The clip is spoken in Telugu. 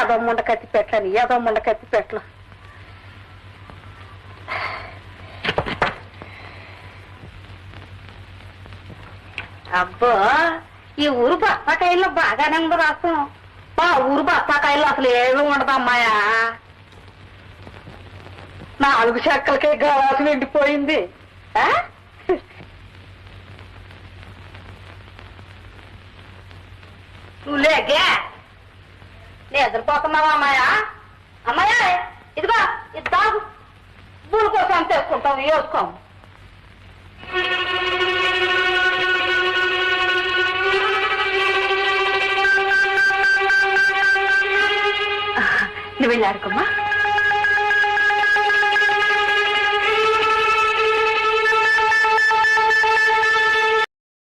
ఏదో ముండ కత్తి పెట్టని ఏదో ముండ కత్తి పెట్టలు. అబ్బో ఈ ఊరు బత్తాకాయల్లో బాగానే ఉంది రాసం. మా ఊరు బత్తాకాయల్లో అసలు ఏమీ ఉండదమ్మాయా. 4 చెక్కలకే గలాసు నిండిపోయింది. నువ్వు లేకే నిద్రపోతున్నావా అమ్మాయా? అమ్మాయా ఇదిగో ఇద్దాం బూలు కోసం తెచ్చుకుంటాం వేసుకోం. నువ్వు వెళ్ళాడుకోమ్మా.